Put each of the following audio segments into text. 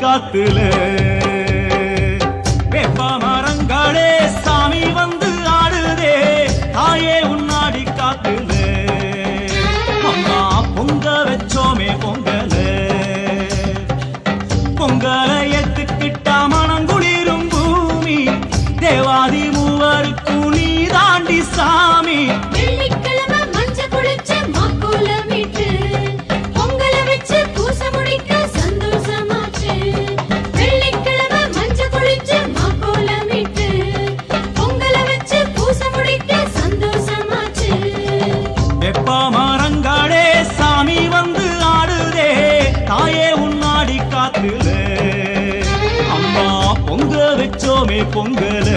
காத்துல வேப்ப மரங்களே சாமி வந்து ஆடுதே தாயே உன்னாடி காத்துல அம்மா பொங்க வச்சோமே பொங்கல பொங்கல ஏத்துக்கிட்டா மனங்குளிரும் பூமி தேவாதி மூவருக்கும் நீ தாண்டி சாமி மரங்களே சாமி வந்து ஆடுதே தாயே உன்னாடி காத்துல அம்மா பொங்க வச்சோமே பொங்கல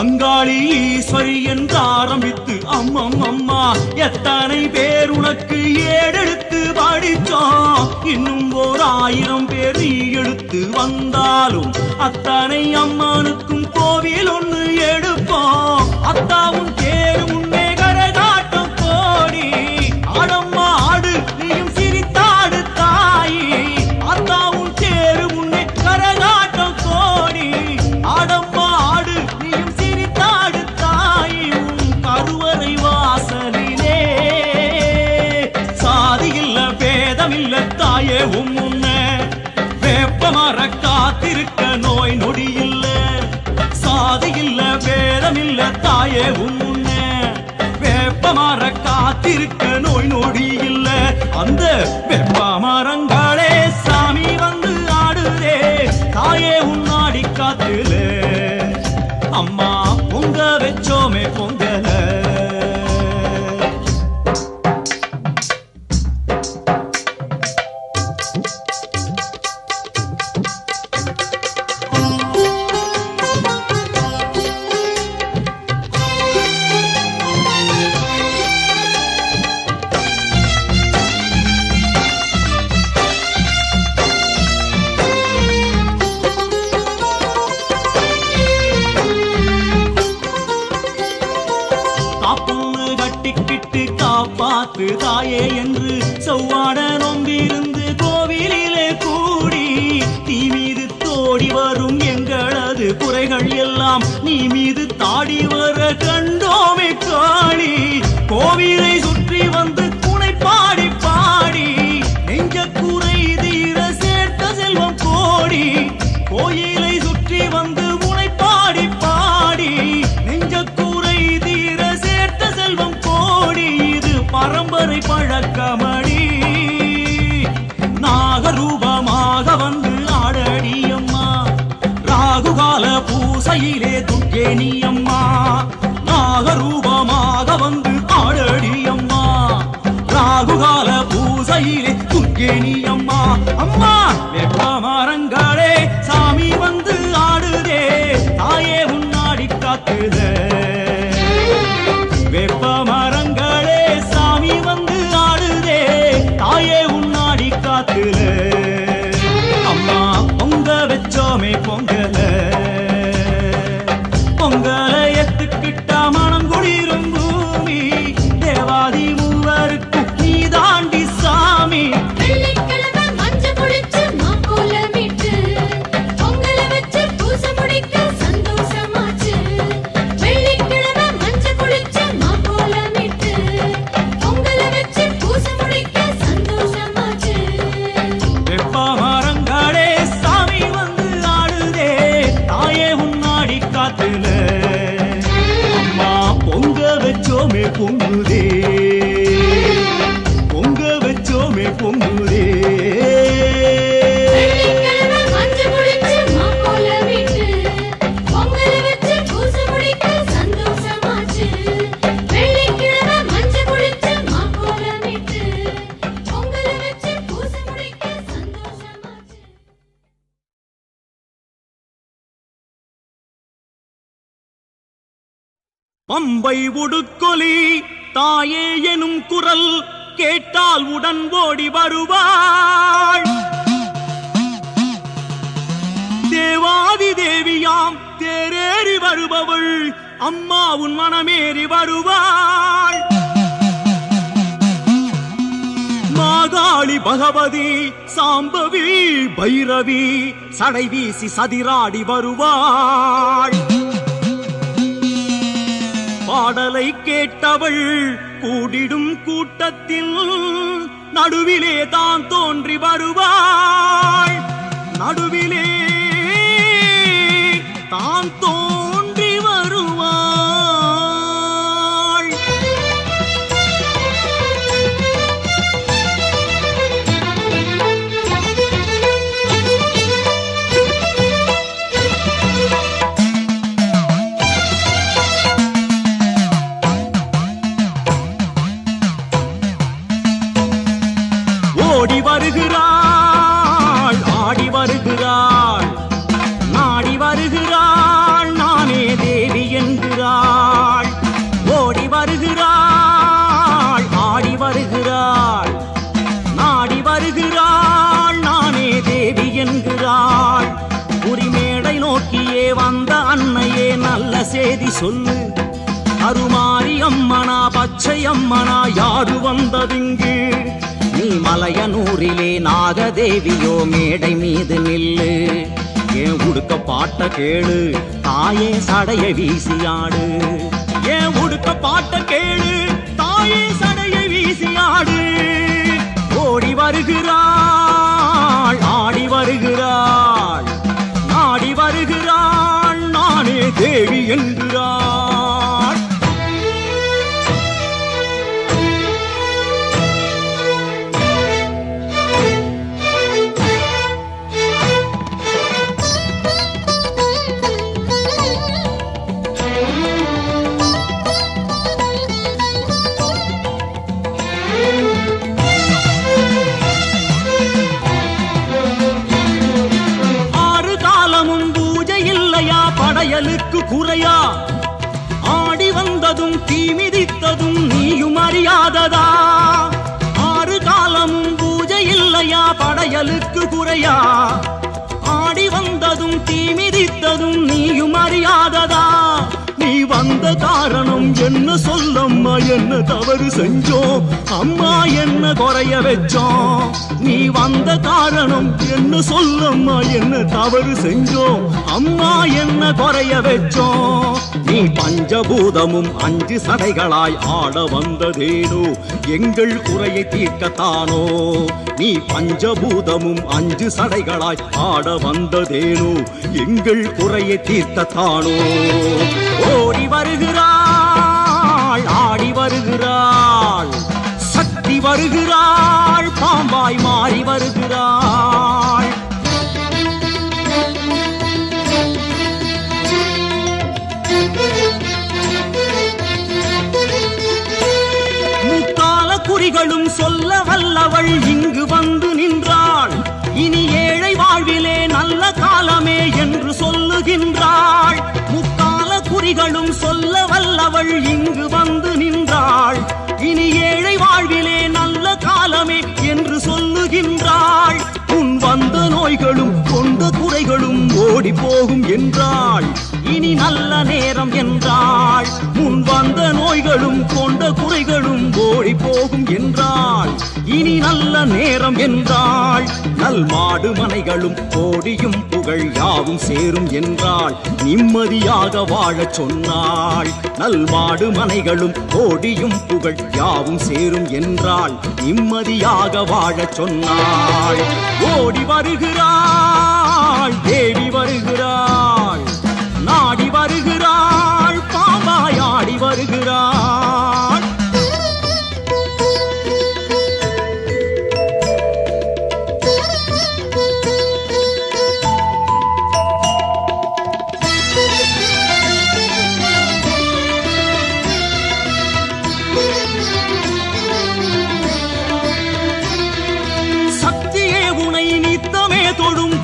அங்காளி ஈஸ்வரி என்று ஆரம்பித்து அம்மம் அம்மா எத்தனை பேர் உனக்கு ஏடெடுத்து படிச்சோம் இன்னும் 1000 பேர் நீ எடுத்து வந்தாலும் அத்தனை அம்மனுக்கும் கோவில் ஒண்ணு எடுப்போம் அத்தாவும் தேரு முன்னே கரகாட்டம் கோடி ஆடம்மா ஆடு நீயும் சிரித்தாடு தாயி அத்தாவும் தேரு முன்னே கரகாட்டம் கோடி ஆடம்மா ஆடு நீயும் கருவறை வாசலிலே சாதியில்ல பேதமில்ல தாயே உம்முன்ன வேப்பமர காத்திருக்க நோய் நொடி இல்ல சாதியில்ல பேதமில்ல தாயே உம்முன்ன வேப்பமர காத்திருக்க நோய் நொடி இல்ல அந்த வேப்பமரங்களே சாமி வந்து ஆடுதே தாயே உன்னாடி காத்துல அம்மா பொங்க வச்சோமே பொங்கல காப்பாத்து தாயே என்று செவ்வாட நொம்பிருந்து கோவிலிலே கூடி நீ மீது தோடி வரும் எங்களது குறைகள் எல்லாம் நீ மீது தாடி வர கண்டோமே காணி கோவிலை சுற்றி வந்து துணை பாடி பாடி நெஞ்ச குறை தீர சேர்த்த செல்வம் கோடி கோயிலை சுற்றி வந்து முனை பாடி பாடி நெஞ்ச குறை தீர சேர்த்த செல்வம் கோடி பரம்பரை பழக்கமடி நாகரூபமாக வந்து ஆடடியம்மா ராகுகால பூசையிலே துர்க்கேணியம்மா நாகரூபமாக வந்து ஆடடியம்மா ராகுகால பூசையிலே துர்க்கேணியம்மா அம்மா வேப்பமரங்களே சாமி வந்து ஆடுதே தாயே உன்னாடி காத்துத வேப்பமரங்களே சாமி வந்து ஆடுதே தாயே உன்னாடி காத்துல அம்மா பொங்க வச்சோமே பொங்கல பொங்கல எத்துக்கிட்டா மனங்குளிரும் பூமி தேவாதி மூவருக்கும் நீ தாண்டி சாமி அம்மா பொங்க வச்சோமே பொங்குதே பொங்க வச்சோமே பொங்குதே வெள்ளிக்கிழமை மஞ்சள் குளிச்சு மாக்கோலம் இட்டு பொங்கல் வச்சு பம்பை உடுக்கொலி தாயே எனும் குரல் கேட்டால் உடன் ஓடி வருவாள். தேவாதி தேவியாம் தேரேறி வருபவள் அம்மா உன் மனமேறி வருவாள். மாகாளி பகவதி சாம்பவி பைரவி சடை வீசி சதிராடி வருவாள். பாடலை கேட்டவள் கூடிடும் கூட்டத்தில் நடுவிலே தான் தோன்றி வருவாள். நடுவிலே தான் தோன்றி வருவாள். ஓடி வருகிறாள், ஆடி வருகிறாள், நாடி வருகிறாள், நானே தேவி என்கிறாள். ஓடி வருகிறாள், ஆடி வருகிறாள், நாடி வருகிறாள், நானே தேவி என்கிறாள். உரிமேடை நோக்கியே வந்த அன்னையே நல்ல செய்தி சொல்லு. அருமாரி அம்மனா பச்சை அம்மனா யாரு வந்ததிங்கு? நீ மலையனூரிலே நாகதேவியோ மேடை மீது நில்லு. ஏன் உடுக்க பாட்ட கேளு தாயே சடைய வீசியாடு. ஏன் உடுக்க பாட்ட கேளு தாயே சடைய வீசியாடு. ஓடி வருகிறாள், ஆடி வருகிறாள், நாடி வருகிறாள், நானே தேவி என்கிறாள். படையலுக்கு குறையா? ஆடி வந்ததும் தீ மிதித்ததும் நீயும் அறியாததா? ஆறு காலமும் பூஜை இல்லையா? படையலுக்கு குறையா? ஆடி வந்ததும் தீ மிதித்ததும் நீயும் அறியாததா? நீ வந்த காரணம் என்ன சொல்லம்மா? என்ன தவறு செஞ்சோம் அம்மா? என்ன குறைய வச்சோம்? நீ வந்த காரணம் என்ன சொல்லம்மா? என்ன தவறு செஞ்சோம் அம்மா? என்ன குறைய வச்சோம்? நீ பஞ்சபூதமும் 5 சடைகளாய் ஆட வந்ததேனோ எங்கள் குறையை தீர்க்கத்தானோ? நீ பஞ்சபூதமும் 5 சடைகளாய் ஆட வந்ததேனோ எங்கள் குறையை தீர்க்கத்தானோ? ஓடி வருகிறாள், ஆடி வருகிறாள், சக்தி வருகிறாள், பாம்பாய் மாறி வருகிறாள். முக்கால குறிகளும் சொல்ல வல்லவள் இங்கு வந்து நின்றாள். இனி ஏழை வாழ்விலே நல்ல காலமே என்று சொல்லுகின்றாள். முக்கால குறிகளும் சொல்ல வல்லவள் இங்கு வந்து நின்றாள். இனி ஏழை வாழ்விலே நல்ல காலமே என்று சொல்லுகின்றாள். உன் வந்த நோய்களும் கொண்ட குறைகளும் ஓடி போகும் என்றாள். இனி நல்ல நேரம் என்றாள். முன் வந்த நோய்களும் கொண்ட குறைகளும் ஓடி போகும் என்றாள். இனி நல்ல நேரம் என்றாள். நல் மாடு மனைகளும் கோடியும் புகழ் யாவும் சேரும் என்றாள். நிம்மதியாக வாழச் சொன்னாள். நல் மாடு மனைகளும் கோடியும் புகழ் யாவும் சேரும் என்றாள். நிம்மதியாக வாழச் சொன்னாள். ஓடி வருகிறாள், தேவி வருகிறாள், நாடி வருகிறாள், பாம்பாயாடி வருகிறாள்.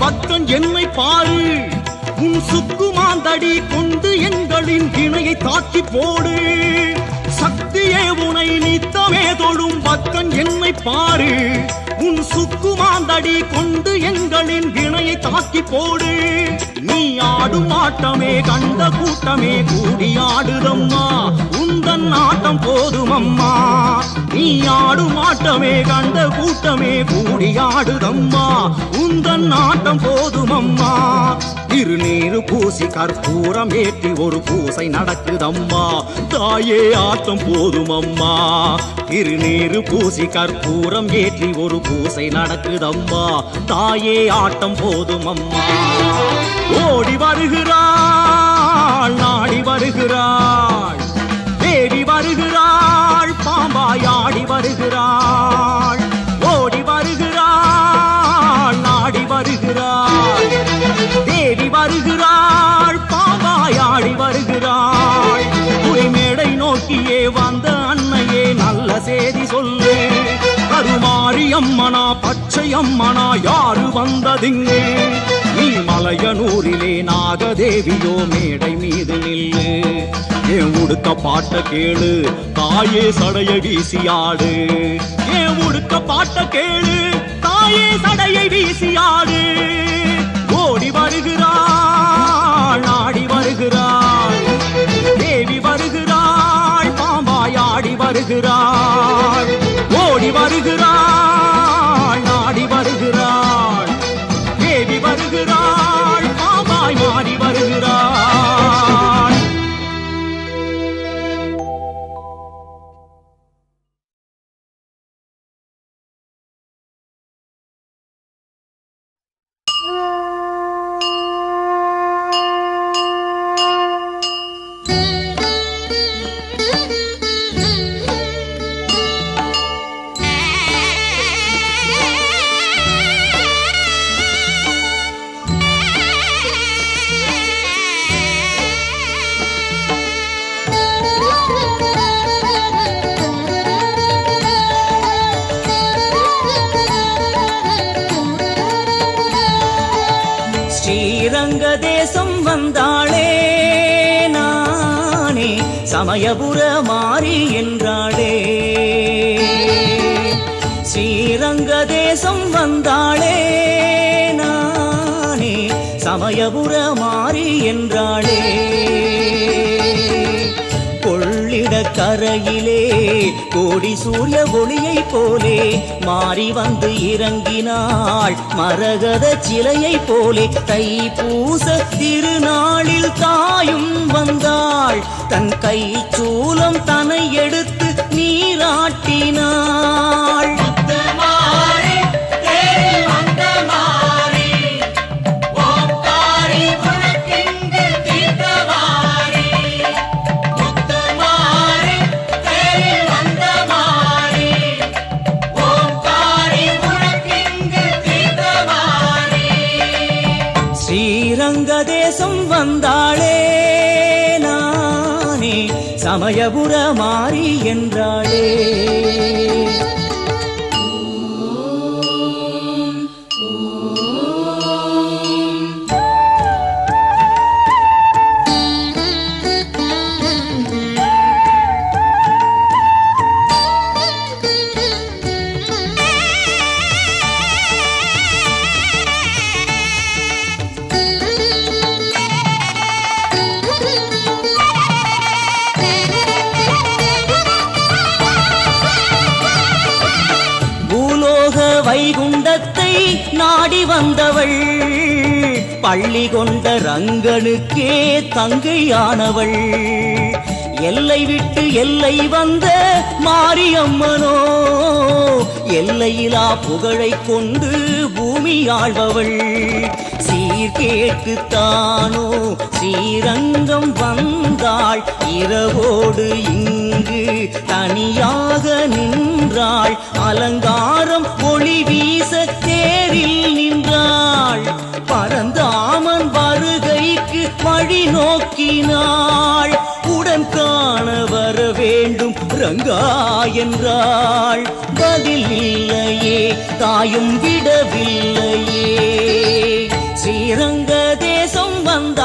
பக்தன் என்னை பாரு, உன் சுக்குமாந்தடி கொண்டு எங்களின் இணையை தாக்கி போடு. சக்தியே உனை நித்தமே தொழும் பக்தன் என்னை பாரு. உன் சுக்குமாந்தடி கொண்டு எங்களின் இணையை தாக்கி போடு. நீ ஆடும் ஆட்டமே கண்ட கூட்டமே கூடி ஆடுதம்மா, உந்தன் ஆட்டம் போதுமம்மா. நீ ஆடும் ஆட்டமே கண்ட கூட்டமே கூடி ஆடுதம்மா, உந்தன் ஆட்டம் போதுமம்மா. திருநீரு பூசி கற்பூரம் ஏற்றி ஒரு பூசை நடக்குதம்மா, தாயே ஆட்டம் போதுமம்மா. திருநீரு பூசி கற்பூரம் ஏற்றி ஒரு பூசை நடக்குதம்மா, தாயே ஆட்டம் போதுமம்மா. ஓடி வருகிறாள் நாடி வருகிறாள், தேவி வருகிறாள் பாம்பாய் ஆடி வருகிறாள். ஓடி வருகிறாள் நாடி வருகிறாள், தேவி வருகிறாள் பாம்பாய் ஆடி வருகிறாள். உரிமேடை நோக்கியே வந்த அன்னையே நல்ல செய்தி சொல்லு. கருமாரி அம்மனா பச்சை அம்மனா யாரு வந்ததிங்கே? நீ மலையனூரிலே நாகதேவியோ மேடை மீது நில்லு. என் உடுக்க பாட்ட கேளு தாயே சடையை வீசியாடு. என் உடுக்க பாட்ட கேளு தாயே சடையை வீசியாடு. ஓடி வருகிறாள் நாடி வருகிறாள், தேவி வருகிறாள் பாம்பாய் ஆடி வருகிறாள். ஓடி வருகிறாள் நாடி வருகிறாள், தேவி வருகிறாள் பாம்பாய் மாறி வருகிறாள். ஸ்ரீரங்க தேசம் வந்தாளே நானே, சமயபுர மாறி என்றாளே. ஸ்ரீரங்க தேசம் வந்தாளே நானே, சமயபுர மாறி என்றாளே. கொள்ளிட கரையிலே கோடி சூரிய ஒளியை போலே மாறி வந்து இறங்கினாள் மரகத சிலையை போலே. தைப்பூச திருநாளில் தாயும் வந்தாள், தன் கை சூலம் தனை எடுத்து நீராட்டினாள். ஸ்ரீரங்க தேசம் வந்தாளே நானே, சமயபுர மாறி என்றாளே. வைகுண்டத்தை நாடி வந்தவள், பள்ளி கொண்ட ரங்கனுக்கே தங்கையானவள். எல்லை விட்டு எல்லை வந்த மாரியம்மனோ, எல்லையிலா புகழை கொண்டு பூமி ஆழ்பவள். சீர்கேட்டுத்தானோ ஸ்ரீரங்கம் வந்தாள், இரவோடு இங்கு தனியாக நின்றாள். அலங்காரம் ஒளி வீச தேரில் நின்றாள், பரந்தாமன் வருகைக்கு வழி நோக்கினாள். உடன் காண வர வேண்டும் ரங்கா என்றாள். பதில் இல்லையே, தாயும் விடவில்லையே. ஸ்ரீரங்க தேசம் வந்த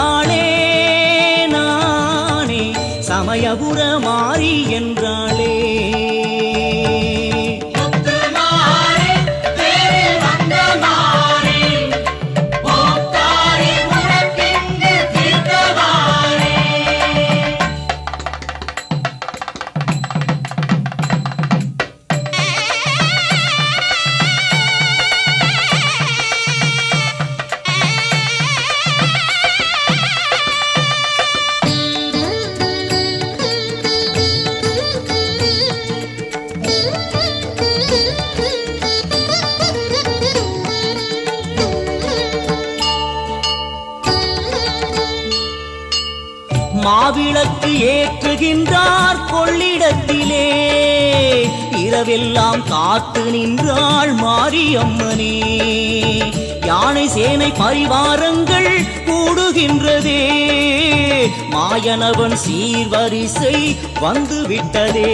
மாவிளக்கு ஏற்றுகின்றார் கொள்ளிடத்திலே இரவெல்லாம் காத்து நின்றாள் மாரியம்மனே யானை சேனை பரிவாரங்கள் கூடுகின்றதே மாயனவன் சீர்வரிசை வந்து விட்டதே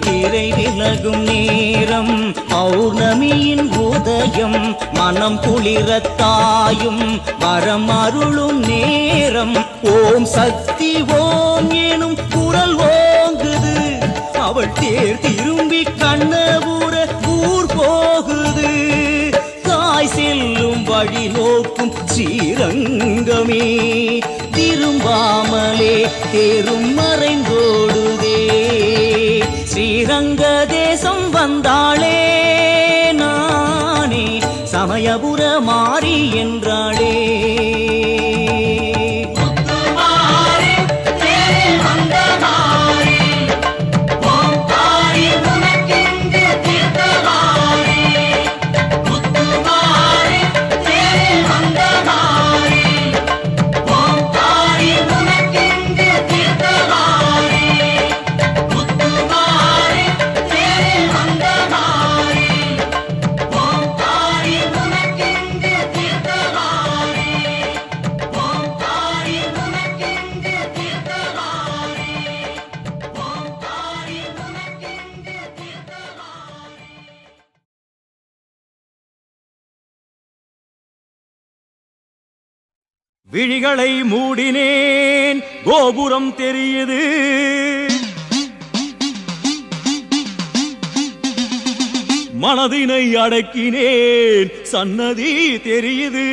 திரை விலகும் நேரம் பௌர்ணமியின் உதயம் மனம் குளிரத்தாயும் வரம் அருளும் நேரம் ஓம் சக்தி ஓம் எனும் குரல் ஓங்குது அவள் தேர் திரும்பி கண்ணபுர ஊர் போகுது தாய் செல்லும் வழி நோக்கும் ஸ்ரீரங்கமே திரும்பாமலே தேரும் மறைந்தோடுதே ஸ்ரீரங்க தேசம் வந்தாளே நானே சமயபுர மாறி என்றாளே விழிகளை மூடினேன் கோபுரம் தெரியுது மனதினை அடக்கினேன் சன்னதி தெரியுது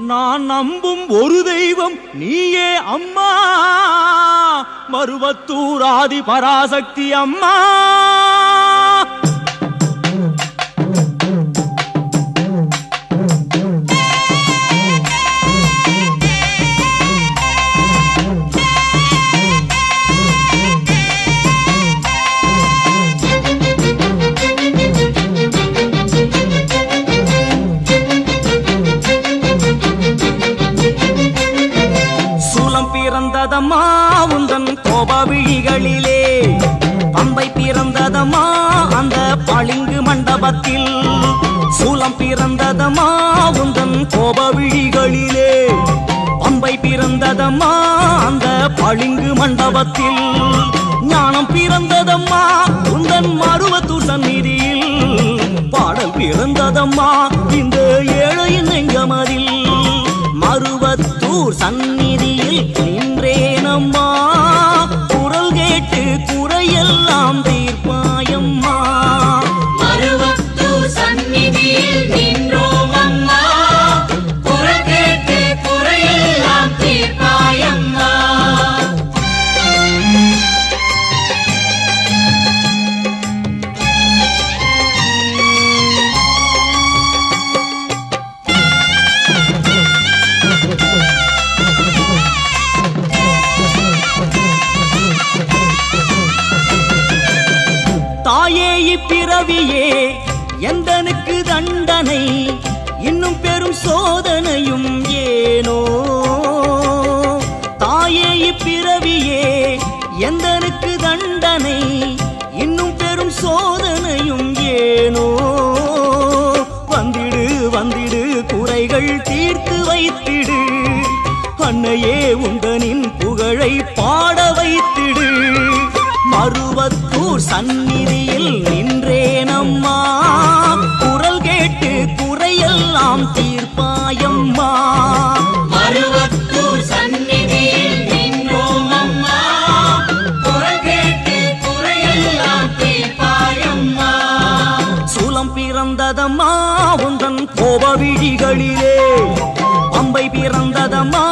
நான் நம்பும் ஒரு தெய்வம் நீயே அம்மா மருவத்தூர் ஆதி பராசக்தி அம்மா பிறந்ததம்மா உந்தன் கோபவிழிகளிலே பம்பை பிறந்ததம்மா அந்த பளிங்கு மண்டபத்தில் சூலம் பிறந்ததம்மா உந்தன் கோபவிழிகளிலே பம்பை பிறந்ததம்மா அந்த பளிங்கு மண்டபத்தில் ஞானம் பிறந்ததம்மா உந்தன் மருவத்தூர் சந்நிதியில் பாடல் பிறந்ததம்மா இந்த ஏழையின் நெஞ்சமதில் மருவத்தூர் சந்நிதியில் நின்றேனம்மா குரல் கேட்டு குறையெல்லாம் தீர்ப்பாயம்மா மருவத்தூர் சந்நிதியில் நின்றோம் அம்மா குரல் கேட்டு குறையெல்லாம் தீர்ப்பாயம்மா தாயே இப்பிறவியே எந்தனுக்கு தண்டனை இன்னும் பெரும் சோதனையும் ஏனோ தாயே இப்பிறவியே எந்தனுக்கு தண்டனை இன்னும் பெரும் சோதனையும் ஏனோ வந்திடு வந்திடு குறைகள் தீர்த்து வைத்திடு அன்னையே உந்தனின் புகழை பாட வைத்திடு மருவத்தூர் சந்நிதியில் நின்றேனம்மா குரல் கேட்டு குறையெல்லாம் தீர்ப்பாயம்மா மருவத்தூர் சந்நிதியில் நின்றோம் அம்மா குரல் கேட்டு குறையெல்லாம் தீர்ப்பாயம்மா சூலம் பிறந்ததம்மா உந்தன் கோபவிழிகளிலே பம்பை பிறந்ததம்மா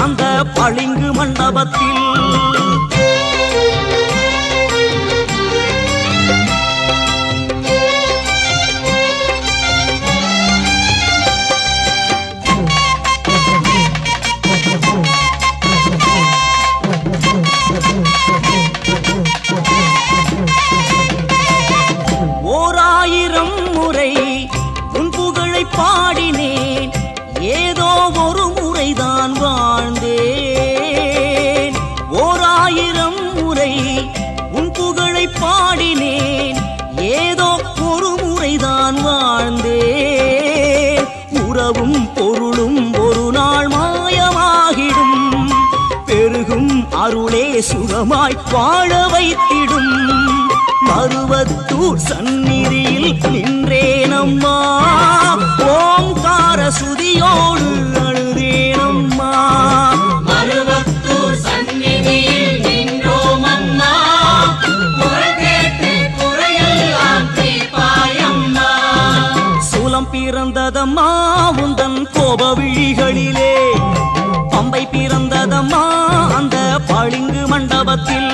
அந்த பளிங்கு மண்டபத்தில் ஓராயிரம் முறை உன் புகழை பாடினேன் முறை பாடினேன், ஏதோ ஒரு முறைதான் வாழ்ந்தேன். உறவும் பொருளும் ஒரு நாள் மாயமாகிடும், பெருகும் அருளே சுகமாய் வாழ வைத்திடும். மருவத்தூர் சந்நிதியில் நின்றேனம்மா, ஓங்கார சுதியோடு அழுதேனம்மா. மருவத்தூர் சந்நிதியில் நின்றோம் அம்மா, குரல் கேட்டு குறையெல்லாம் தீர்ப்பாயம்மா. சூலம் பிறந்ததம்மா உந்தன் கோப விழிகளிலே, பம்பை பிறந்ததம்மா அந்த பளிங்கு மண்டபத்தில்.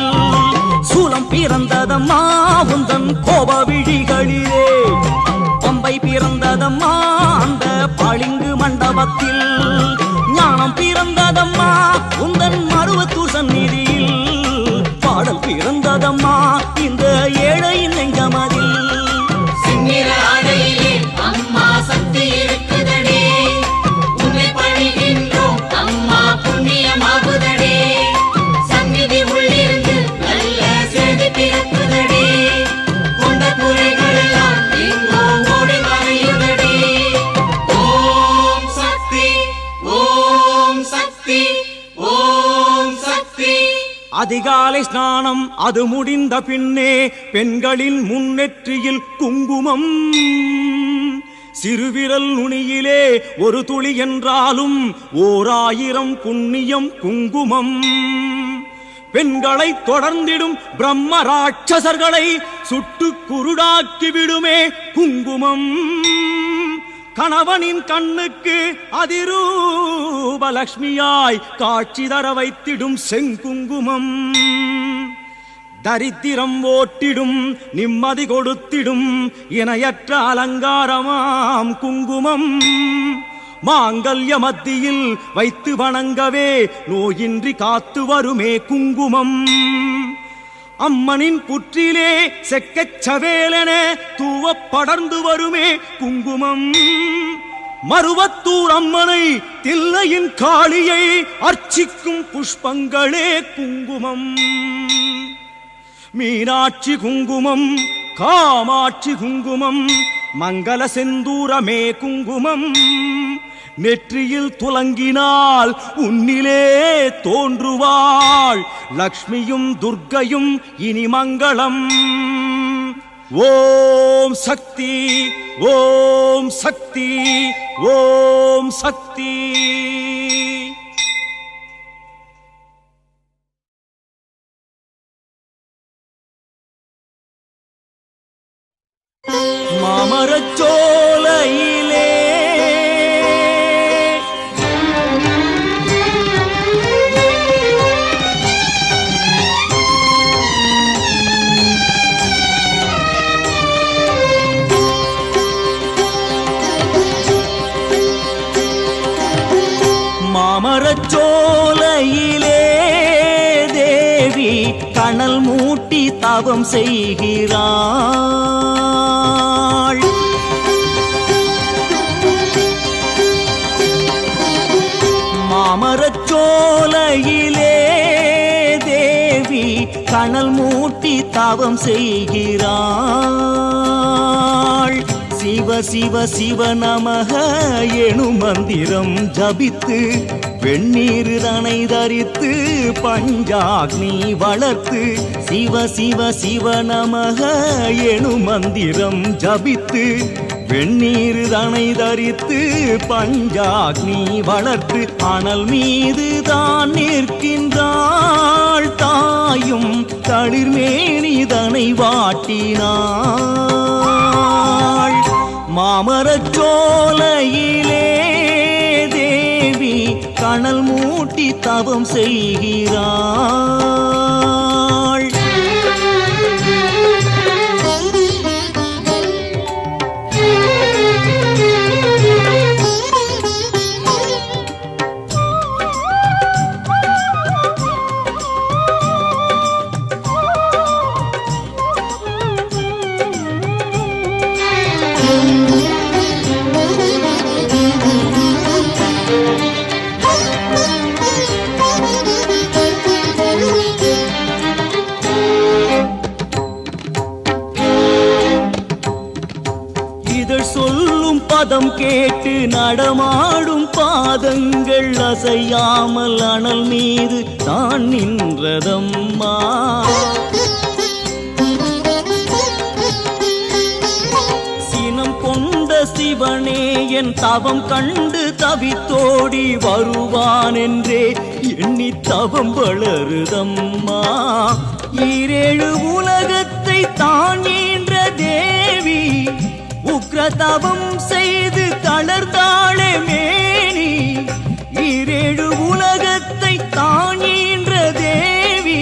சூலம் பிறந்ததம்மா உந்தன் கோப விழிகளிலே, பம்பை பிறந்ததம்மா அந்த பளிங்கு மண்டபத்தில். ஞானம் பிறந்ததம்மா உந்தன் மருவத்தூர் சந்நிதியில், பாடல் பிறந்ததம்மா இந்த ஏழையின் நெஞ்சமதில். சிங்கிர ஆடையிலே அம்மா சக்தி இருக்குதடி, உன்னை பணிகின்றோம் அம்மா புண்ணியமாகுதடி. சந்நிதி உள்ளிருந்து நல்ல செய்தி பிறக்குதடி, கொண்ட குறைகள் எல்லாம் எங்கோ ஓடி மறையுதடி. ஓம் சக்தி, ஓம் சக்தி, ஓம் சக்தி. அதிகாலை ஸ்நானம் அது முடிந்த பின்னே பெண்களின் முன்னெற்றியில் குங்குமம். சிறுவிரல் நுனியிலே ஒரு துளி என்றாலும் 1000 புண்ணியம் குங்குமம். பெண்களை தொடர்ந்திடும் பிரம்ம ராட்சசர்களை சுட்டு குருடாக்கி விடுமே குங்குமம். கணவனின் கண்ணுக்கு அதிரூபலக்ஷ்மியாய் காட்சி தர வைத்திடும் செங்குங்குமம். தரித்திரம் ஓட்டிடும் நிம்மதி கொடுத்திடும் இணையற்ற அலங்காரமாம் குங்குமம். மாங்கல்ய மத்தியில் வைத்து வணங்கவே நோயின்றி காத்து வருமே குங்குமம். அம்மனின் புற்றிலே செக்கச்சவேலென தூவ படர்ந்து வருமே குங்குமம். மருவத்தூர் அம்மனை தில்லையின் காளியை அர்ச்சிக்கும் புஷ்பங்களே குங்குமம். மீனாட்சி குங்குமம், காமாட்சி குங்குமம், மங்கள செந்தூரமே குங்குமம். நெற்றியில் துலங்கினால் உன்னிலே தோன்றுவாள் லக்ஷ்மியும் துர்க்கையும் இனி மங்களம். ஓம் சக்தி, ஓம் சக்தி, ஓம் சக்தி. மாமரச்சோலையிலே மாமரச்சோலையிலே தேவி கனல் மூட்டி தவம் செய்கிறாள். மாமரச்சோலையிலே தேவி கனல் மூட்டி தவம் செய்கிறாள். சிவ சிவ சிவ நமக எனும் மந்திரம் ஜபித்து வெண்ணீர் தனை தரித்து பஞ்சாக்னி வளர்த்து. சிவ சிவ சிவ நமக எனும் மந்திரம் ஜபித்து வெண்ணீர் தனை தரித்து பஞ்சாக்னி வளர்த்து. அனல் மீது தான் நிற்கின்றாள் தாயும் தளிர்மேனிதனை வாட்டினாள். மாமரச்சோலையிலே தேவி கனல் மூட்டி தவம் செய்கிறாள். சொல்லும் பதம் கேட்டு நடமாடும் பாதங்கள் அசையாமல் அனல் மீது தான் நின்றதம்மா. சினம் கொண்ட சிவனே என் தவம் கண்டு தவித்தோடி வருவான் என்றே எண்ணி தவம் வளருதம்மா. ஈரேழு உலகத்தை தான் ஈன்ற தேவி உக்ர தவம் செய்து தளர்ந்தாளே மேனி. ஈரேழு உலகத்தை தான் ஈன்ற தேவி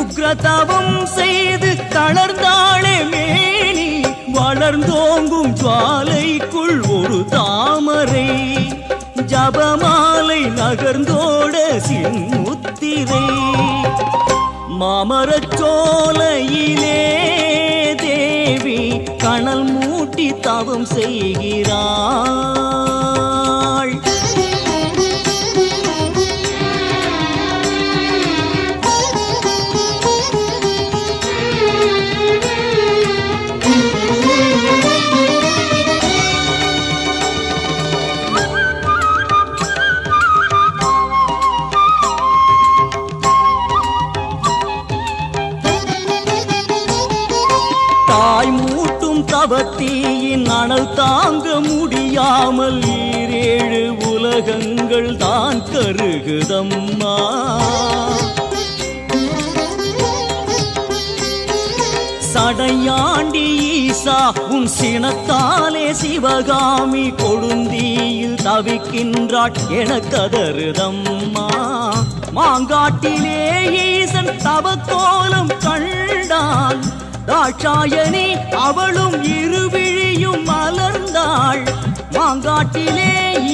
உக்ர தவம் செய்து தளர்ந்தாளே மேனி. வளர்ந்தோங்கும் ஜுவாலைக்குள் ஒரு தாமரை ஜபமாலை நகர்ந்தோட சின்முத்திரை. மாமரச்சோலையிலே தேவி கனல் மூட்டி தவம் செய்கிறாள். தாய் மூட்டும் தவத்தீயின் அனல் தாங்க முடியாமல் ஈரேழு உலகங்கள் தான் கருகுதம்மா. சடையாண்டி ஈசா உன் சினத்தாலே சிவகாமி கொடுந்தீயில் தவிக்கின்றாள் என கதறுதம்மா. மாங்காட்டிலே ஈசன் தவக்கோலம் கண்டான். தாட்சாயணி அவளும் இருவிழியும் மலர்ந்தாள். மாங்காட்டிலே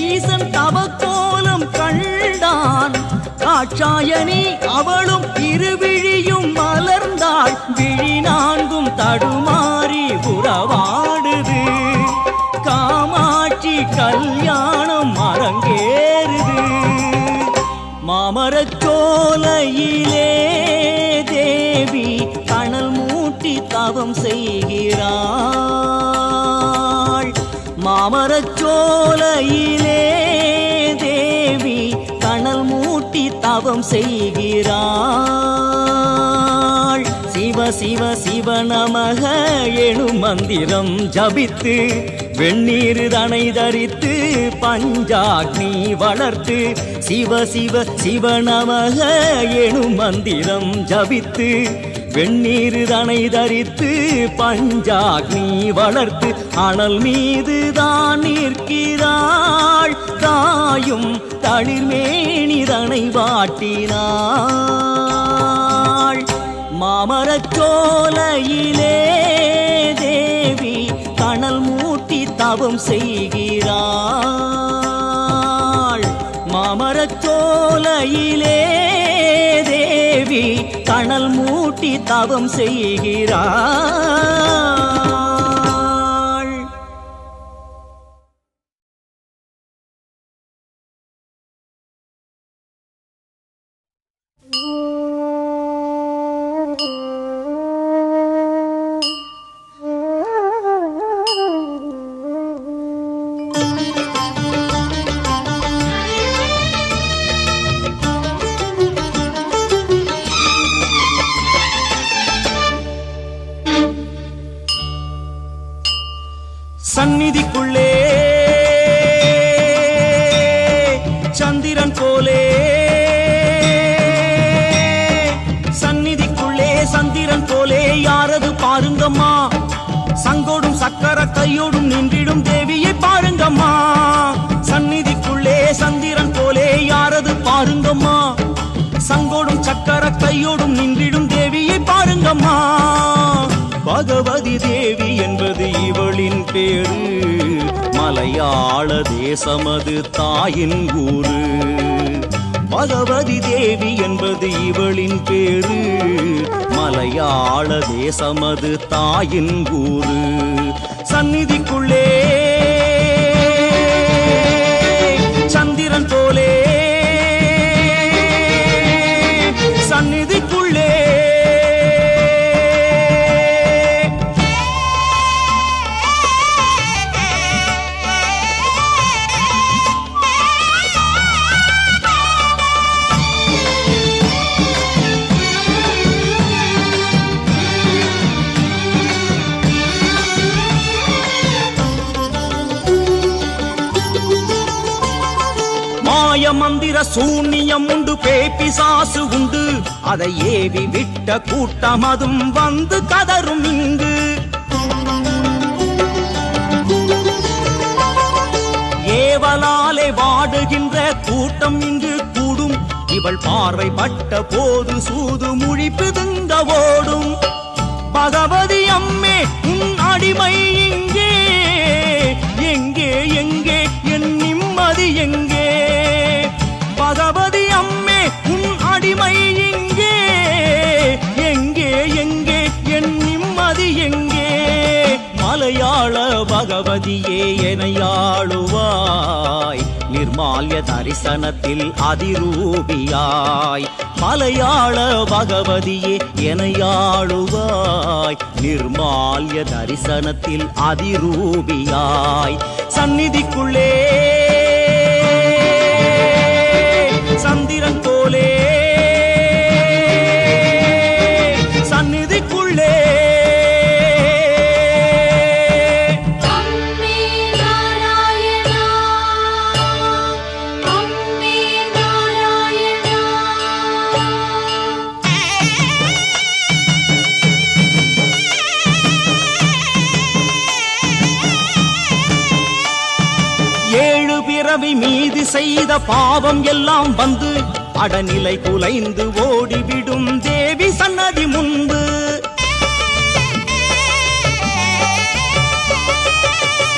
ஈசன் தவக்கோலம் கண்டான். தாட்சாயணி அவளும் இருவிழியும் மலர்ந்தாள். விழி நான்கும் தடுமாறி உறவாடுது. காமாட்சி கல்யாணம் அரங்கேறுது. மாமரச்சோலையிலே தேவி கனல் மூட்டி தவம் செய்கிறாள். மாமரச்சோலையிலே தேவி கனல் மூட்டி தவம் செய்கிறாள். சிவ சிவ சிவ நமக எனும் மந்திரம் ஜபித்து வெண்ணீர் தனை தரித்து பஞ்சாக்னி வளர்த்து. சிவ சிவ சிவ நமக எனும் மந்திரம் ஜபித்து வெண்ணீர் தனை தரித்து பஞ்சாக்னி வளர்த்து அனல் மீது தான் நிற்கிறாள். தாயும் தளிர்மேனி தனை வாட்டினாள். மாமரச்சோலையிலே தேவி கனல் மூட்டி தவம் செய்கிறாள். மாமரச்சோலையிலே தேவி கனல் மூட்டி தவம் செய்கிறாள். சந்நிதிக்குள்ளே சந்திரன் போலே. சந்நிதிக்குள்ளே சந்திரன் போலே யாரது பாருங்கம்மா. சங்கோடும் சக்கர கையோடும் நின்றிடும் தேவியை பாருங்கம்மா. சந்நிதிக்குள்ளே சந்திரன் போலே யாரது பாருங்கம்மா. சங்கோடும் சக்கர கையோடும் நின்றிடும் தேவியை பாருங்கம்மா. பகவதி தேவி என்பது இவளின் பேரு. மலையாள தேசமது தாயின் ஊரு. பகவதி தேவி என்பது இவளின் பேரு. மலையாள தேசமது தாயின் ஊரு. சந்நிதிக்குள்ளே சந்திரன் போலே. சந்நிதிக்குள்ளே மந்திர சூனியம் உண்டு, பேப்பிசாசு உண்டு, அதை ஏவி விட்ட கூட்டம் அதும் வந்து கதரும் இங்கு. ஏவலாலே வாடுகின்ற கூட்டம் இங்கு கூடும், இவள் பார்வை பட்ட போது சூது மொழி பிதுங்க ஓடும். பகவதி அம்மே உன் அடிமை இங்கே, எங்கே எங்கே என் நிம்மதி எங்கே? பகவதி அம்மே உன் அடிமை இங்கே, எங்கே எங்கே என் நிம்மதி எங்கே? மலையாள பகவதியே எனையாளுவாய், நிர்மால்ய தரிசனத்தில் அதிரூபியாய். மலையாள பகவதியே எனையாளுவாய், நிர்மால்ய தரிசனத்தில் அதிரூபியாய். சந்நிதிக்குள்ளே சந்திரன் போலே, சந்நிதிக்குள்ளே மீது செய்த பாவம் எல்லாம் வந்து அடநிலை குலைந்து ஓடிவிடும் தேவி சன்னதி முன்பு.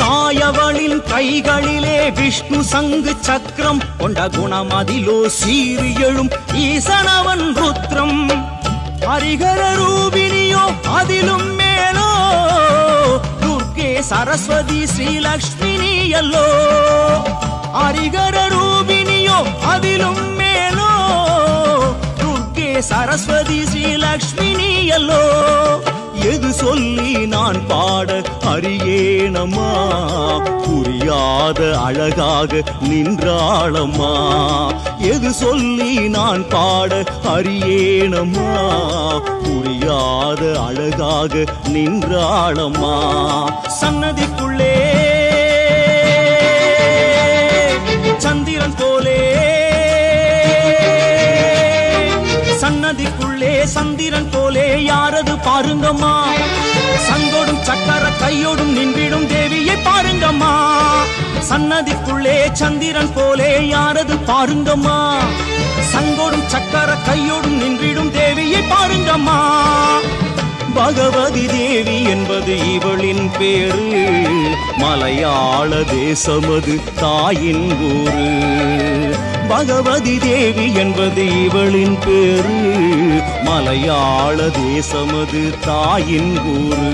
தாயவளின் கைகளிலே விஷ்ணு சங்கு சக்கரம் கொண்ட குணமதிலோ சீறி எழும் ஈசனவன் ருத்ரம். ஹரிகர ரூபினியோ அதிலும் மேலோ, துர்க்கே சரஸ்வதி ஸ்ரீலக்ஷ்மினியல்லோ. ஹரிகர ரூபினியோ அதிலும் மேலோ, துர்க்கே சரஸ்வதி ஸ்ரீலக்ஷ்மினியல்லோ. எது சொல்லி நான் பாட அறியேனம்மா, புரியாத அழகாக நின்றாளம்மா. எது சொல்லி நான் பாட அறியேனம்மா, புரியாத அழகாக நின்றாளம்மா. சன்னதிக்குள்ளே சந்திரன் போலே, சன்னதிக்குள்ளே சந்திரன் போலே யாரது பாருங்கம்மா. சங்கோடும் சக்கர கையோடும் நின்றிடும் தேவியை பாருங்கம்மா. சன்னதிக்குள்ளே சந்திரன் போலே யாரது பாருங்கம்மா. சங்கோடும் சக்கர கையோடும் நின்றிடும் தேவியை பாருங்கம்மா. பகவதி தேவி என்பது இவளின் பேரு, மலையாள தேசமது தாயின் ஊரு. பகவதி தேவி என்பது இவளின் பேரு, மலையாள தேசமது தாயின் ஊரு.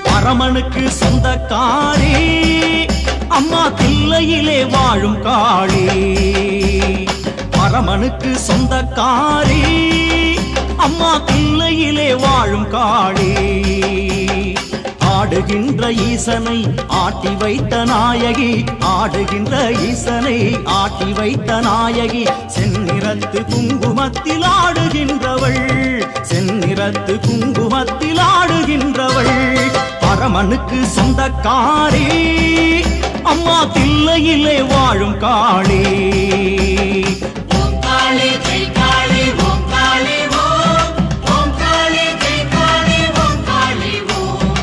பரமனுக்கு சொந்தக்காரி அம்மா தில்லையிலே வாழும் காளி. பரமனுக்கு சொந்தக்காரி அம்மா தில்லையிலே வாழும் காளி. ஆடுகின்ற ஈசனை ஆட்டி வைத்த நாயகி, ஆடுகின்ற ஈசனை ஆட்டி வைத்த நாயகி, செந்நிறத்து குங்குமத்தில் ஆடுகின்றவள், செந்நிறத்து குங்குமத்தில் ஆடுகின்றவள், பரமனுக்கு சொந்தக்காரி அம்மா தில்லையிலே வாழும் காளி. ஓம் காளி ஜெய் காளி ஓம் காளி ஓம், ஓம் காளி ஜெய் காளி ஓம் காளி ஓம்,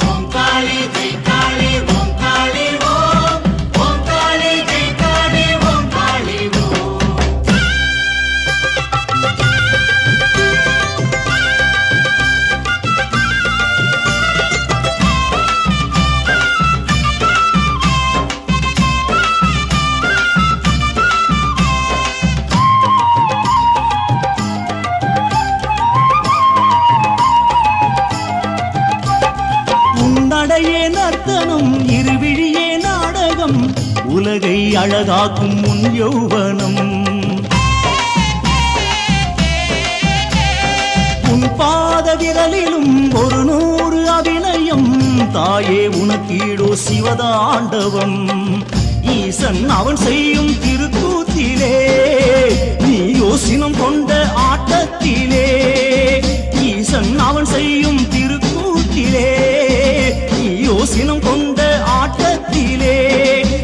ஓம் காளி ஜெய் காளி ஓம் காளி ஓம், ஓம் காளி ஜெய் காளி ஓம் காளி ஓம். உன்னடையே நர்த்தனம் இருவிழியே நாடகம், உலகை அழகாக்கும் முன் யௌவனம், உன் பாத விரலிலும் 100 அபிநயம், தாயே உனக்கீடோ சிவதாண்டவம், ஈசன் அவன் செய்யும் திருக்கூத்திலே நீ யோசினம் கொண்ட ஆட்டத்திலே, ஈசன் அவன் செய்யும் திருக்கூத்திலே நீ யோசினம் கொண்ட ஆட்டத்திலே,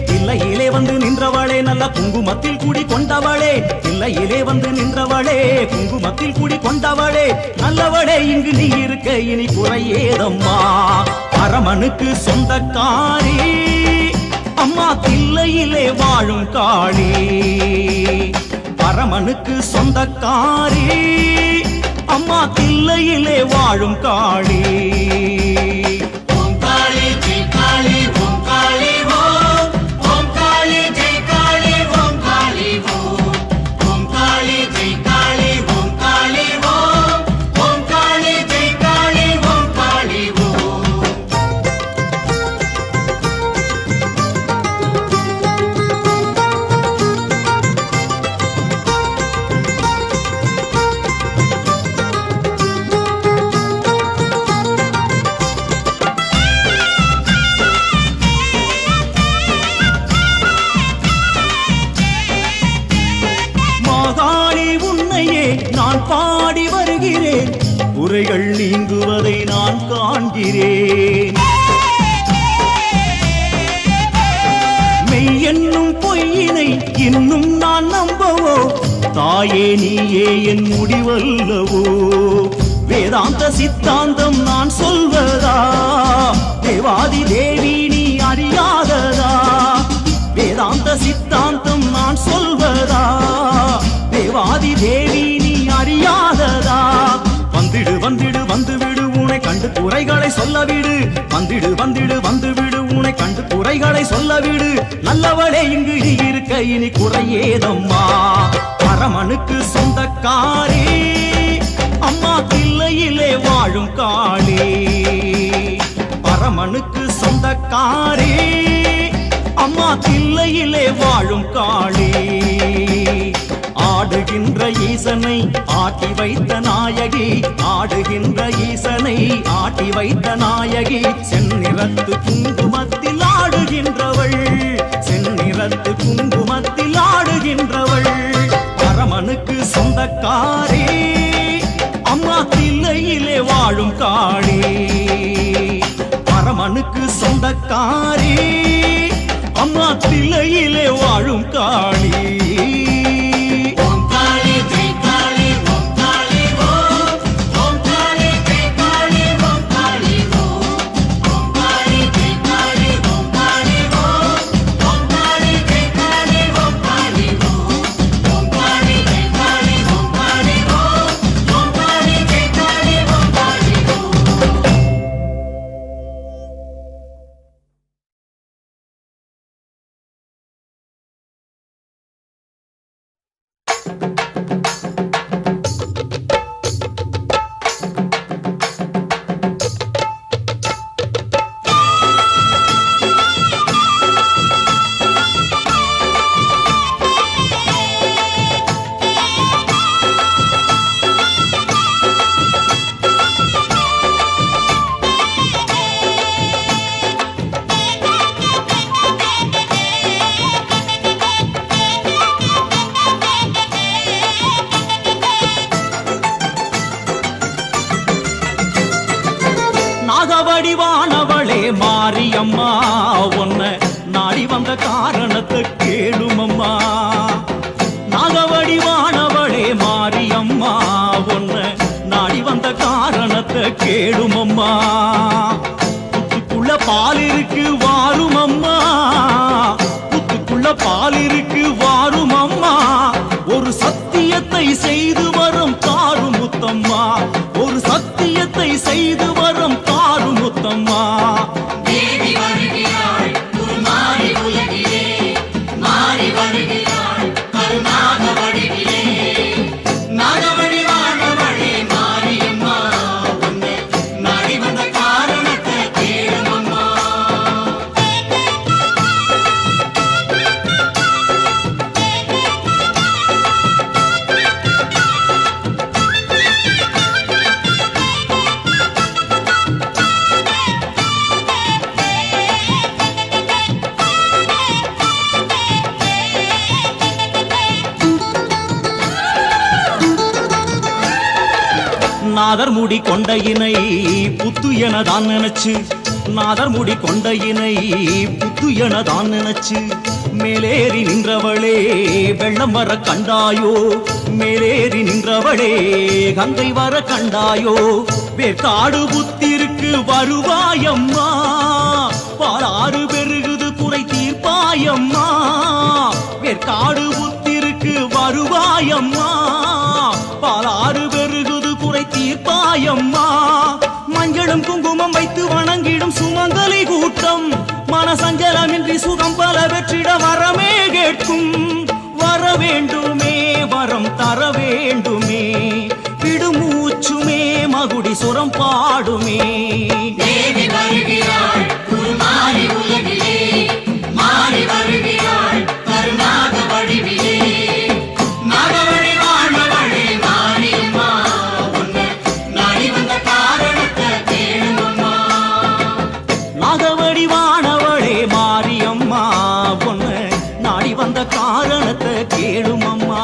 தில்லையிலே வந்து நின்றவளே நல்ல குங்குமத்தில் கூடி கொண்டவளே, தில்லையிலே வந்து நின்றவளே குங்குமத்தில் கூடி கொண்டவளே, நல்லவளே இங்கு நீ இருக்க இனி குறையேதம்மா, பரமனுக்கு சொந்தக்காரி அம்மா தில்லையிலே வாழும் காளி, பரமனுக்கு சொந்தக்காரி அம்மா தில்லையிலே வாழும் காளி. ஓம் காளி ஜெய் காளி ஓம் காளி ஓம், ஓம் காளி ஜெய் காளி ஓம் காளி ஓம், ஓம் காளி ஜெய் காளி ஓம் காளி ஓம், ஓம் காளி ஜெய் காளி ஓம் காளி ஓம். மாகாளி உன்னையே நான் பாடி வருகிறேன், குறைகள் நீங்குவதை நான் காண்கிறேன், மெய் என்னும் பொய்யினை இன்னும் நான் நம்பவோ, தாயே நீயே என் முடிவல்லவோ, வேதாந்த சித்தாந்தம் நான் சொல்வதா, தேவாதி தேவி நீ அறியாததா, வேதாந்த சித்தாந்தம் நான் சொல்வதா, தேவாதி தேவி நீ அறியாததா, வந்திடு வந்திடு வந்துவிடு உனை கண்டு குறைகளை சொல்லவிடு, வந்திடு வந்திடு வந்துவிடு உனை கண்டு குறைகளை சொல்லவிடு, நல்லவளே இங்கு நீ இருக்க இனி குறையேதம்மா, பரமனுக்கு சொந்தக்காரி அம்மா தில்லையிலே வாழும் காளி, பரமனுக்கு சொந்தக்காரி அம்மா தில்லையிலே வாழும் காளி, ஆடுகின்ற ஈசனை ஆட்டி வைத்த நாயகி, ஆடுகின்ற ஈசனை ஆட்டி வைத்த நாயகி, செந்நிறத்து குங்குமத்தில் ஆடுகின்றவள், செந்நிறத்து குங்குமத்தில் ஆடுகின்றவள், பரமனுக்கு சொந்தக்காரி அம்மா தில்லையிலே வாழும் காளி, பரமனுக்கு சொந்தக்காரி அம்மா தில்லையிலே வாழும் காளி. நாகவடிவானவளே மாரியம்மா உன்ன நாடி வந்த காரணத்தை கேளுமம்மா நாகவடிவானவளே மாரியம்மா உன்ன நாடி வந்த காரணத்தை கேளுமம்மா புத்துக்குள்ள பால் இருக்கு வாருமம்மா புத்துக்குள்ள பால் இருக்கு வாருமம்மா ஒரு சத்தியத்தை செய்து வரும் தாரும் முத்தம்மா ஒரு சத்தியத்தை செய்து வரும் தாரும் முத்தம்மா தேவி வருகிறாள் குருமாரி உலகிலே மாறி வருகிறாள் கருணாக வடிவிலே நாகவடிவானவளே மாரியம்மா உன்னை நாடி வந்த காரணத்தை கேளுமம்மா நாதர் முடி கொண்ட இணை புத்து எனதான் நினைச்சு நாதர் முடி கொண்ட இணை புத்து எனதான் நினைச்சு மேலேறி நின்றவளே வெள்ளம் வர கண்டாயோ மேலேறி நின்றவளே கங்கை வர கண்டாயோ வேற்காடு புத்திருக்கு வருவாயம்மா பாலாறு பெருகுது குறை தீர்ப்பாயம்மா வேற்காடு புத்திருக்கு வருவாயம்மா பாலாறு பெருகுது குறை தீர்ப்பாயம்மா மஞ்சளும் குங்குமம் வைத்து வணங்கிடும் சுமங்கலி கூட்டம் மனசஞ்சலமின்றி சுகம் பல வெற்றிட வரமே கேட்கும் வர வேண்டுமே வரம் தர வேண்டுமே விடுமூச்சுமே மகுடி சுரம் பாடுமே தேவி வருகிறாள் குருமாரி உலகிலே மாறி வருகிறாள் கருணாக வடிவிலே நாகவடிவானவளே மாரியம்மா உன்னை நாடி வந்த காரணத்தை கேளுமம்மா நாகவடிவானவளே மாரியம்மா பொண்ணு நாடி வந்த காரணத்தை கேளுமம்மா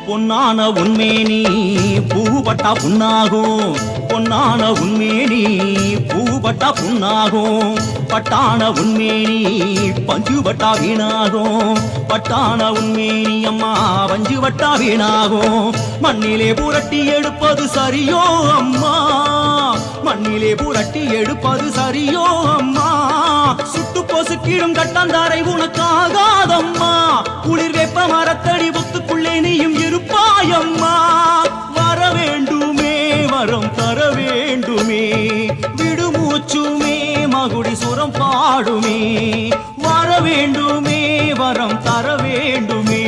பொன்னான உன்மேனி பூபட்டா புண்ணாகும் பொன்னான உன்மேனி பூபட்டா புண்ணாகும் பட்டான உன்மேனி பஞ்சுபட்டா வீணாகும் பட்டான உன்மேனி அம்மா பஞ்சுபட்டா வீணாகும் மண்ணிலே புரட்டி எடுப்பது சரியோ அம்மா மண்ணிலே புரட்டி எடுப்பது சரியோ அம்மா சுட்டு பொசுக்கிடும் கட்டாந்தாரை உனக்காகாதம்மா குளிர் வெப்ப மரத்தடி புத்துக்குள்ளே நீயும் இருப்பாயம்மா வர வேண்டுமே வரம் தர வேண்டுமே விடுமூச்சுமே மகுடி சுரம் பாடுமே வர வேண்டுமே வரம் தர வேண்டுமே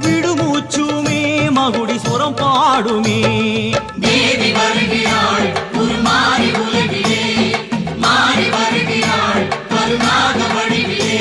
விடுமூச்சுமே மகுடி சுரம் பாடுமே தேவி வருகிறாள் குருமாரி உலகிலே மாறி வருகிறாள் கருணாக வடிவிலே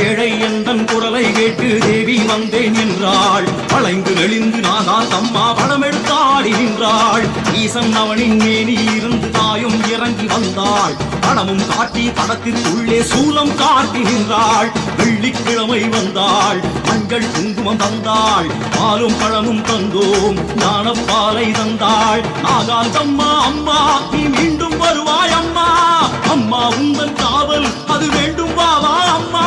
ஏழை எந்தன் குரலை கேட்டு தேவி வந்தேன் நின்றாள் வளைந்து நெளிந்து நாகால் அம்மா படம் எடுத்தாடி நின்றாள் ஈசன் அவனின் மேனி இருந்து தாயும் இறங்கி வந்தாள் படமும் காட்டி படத்திற்குள்ளே சூலம் காட்டி நின்றாள் வெள்ளிக்கிழமை வந்தாள் மஞ்சள் குங்குமம் தந்தாள் பாலும் பழமும் தந்தோம் ஞானப்பாலை தந்தாள் நாகால் அம்மா அம்மா நீ மீண்டும் வருவாய் அம்மா அம்மா உங்கள் காவல் அது வேண்டும் வாவா அம்மா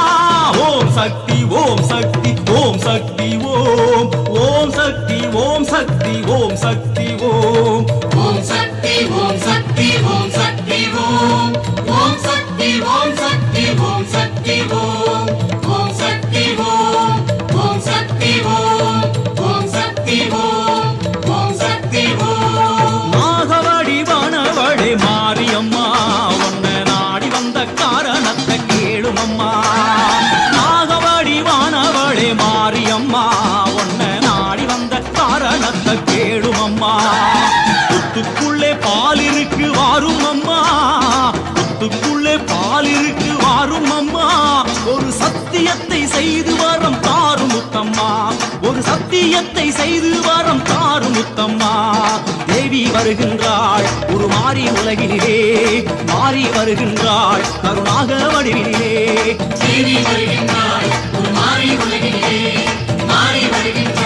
ஓம் சக்தி ஓம் சக்தி ஓம் சக்தி ஓம் ஓம் சக்தி ஓம் சக்தி ஓம் சக்தி ஓம் ஓம் சக்தி ஓம் சக்தி ஓம் சக்தி ஓம் ஓம் சக்தி ஓம் சக்தி ஓம் சக்தி ஓம் ஓம் சக்தி ஓம் ஓம் சக்தி ஓம் ஓம் சக்தி ஓம் ஓம் சக்தி ஓம் நாகவடிவானவளே புத்துக்குள்ளே பால் இருக்கு வாரும் அம்மா, புத்துக்குள்ளே பால் இருக்கு வாரும் அம்மா, ஒரு சத்தியத்தை செய்து வரம் தாரும் முத்தம்மா, ஒரு சத்தியத்தை செய்து வரம் தாரும் முத்தம்மா. தேவி வருகின்றாள் ஒரு மாறி உலகினிலே, மாறி வருகின்றாள் கருணாக வடிவினிலே. தேவி வருகின்றாள் ஒரு மாறி உலகிலே, மாறி வருகின்றாள்